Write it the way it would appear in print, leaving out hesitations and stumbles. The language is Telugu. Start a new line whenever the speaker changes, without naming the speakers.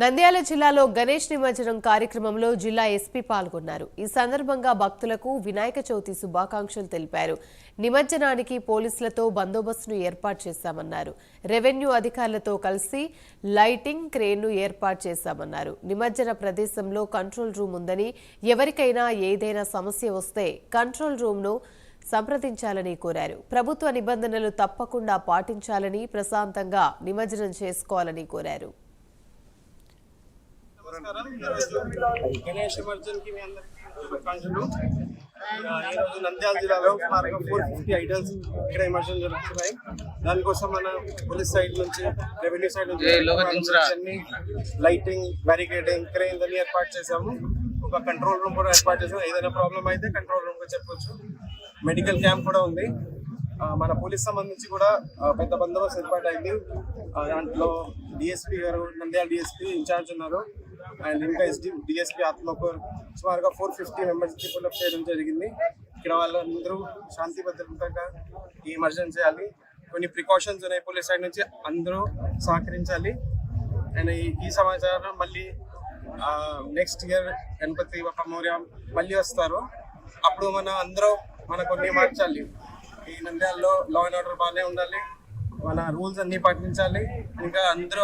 నంద్యాల జిల్లాలో గణేష్ నిమజ్జనం కార్యక్రమంలో జిల్లా ఎస్పీ పాల్గొన్నారు. ఈ సందర్భంగా భక్తులకు వినాయక చవితి శుభాకాంక్షలు తెలిపారు. నిమజ్జనానికి పోలీసులతో బందోబస్తును ఏర్పాటు చేశామన్నారు. రెవెన్యూ అధికారులతో కలిసి లైటింగ్ క్రేన్ను ఏర్పాటు చేశామన్నారు. నిమజ్జన ప్రదేశంలో కంట్రోల్ రూమ్ ఉందని, ఎవరికైనా ఏదైనా సమస్య వస్తే కంట్రోల్ రూమ్ను సంప్రదించాలని కోరారు. ప్రభుత్వ నిబంధనలు తప్పకుండా పాటించాలని, ప్రశాంతంగా నిమజ్జనం చేసుకోవాలని కోరారు.
గణేష్ నిమజ్జన్ కి మీ అందరికీ శుభాకాంక్షలు. ఈ రోజు నంద్యాల జిల్లాలో 450 ఐటమ్స్ ఇక్కడ నిమజ్జనం జరుగుతున్నాయి. దానికోసం మన పోలీస్ సైడ్ నుంచి, రెవెన్యూ సైడ్ నుంచి లైటింగ్, బ్యారికేడింగ్, క్రేన్ అన్ని ఏర్పాటు చేసాము. ఒక కంట్రోల్ రూమ్ కూడా ఏర్పాటు చేసాము. ఏదైనా ప్రాబ్లం అయితే కంట్రోల్ రూమ్ గా చెప్పొచ్చు. మెడికల్ క్యాంప్ కూడా ఉంది. మన పోలీస్ సంబంధించి కూడా పెద్ద బందోబస్తు ఏర్పాటు అయింది. దాంట్లో డిఎస్పీ గారు, నంద్యాల డిఎస్పీ ఇన్ఛార్జ్ ఉన్నారు. అండ్ ఇంకా డిఎస్పీ ఆత్మకూర్ సుమారుగా 450 మెంబర్స్కి పుల్అప్ చేయడం జరిగింది. ఇక్కడ వాళ్ళందరూ శాంతి భద్రతగా ఈ ఎమర్జెన్సీ చేయాలి. కొన్ని ప్రికాషన్స్ ఉన్నాయి పోలీస్ సైడ్ నుంచి, అందరూ సహకరించాలి. అండ్ ఈ సమాచారం మళ్ళీ నెక్స్ట్ ఇయర్ గణపతి బప్ప మౌర్య మళ్ళీ వస్తారు. అప్పుడు మన కొన్ని మార్చాలి. ఈ నంద్యాలలో లా అండ్ ఆర్డర్ బాగానే ఉండాలి, మన రూల్స్ అన్ని పాటించాలి. ఇంకా అందరూ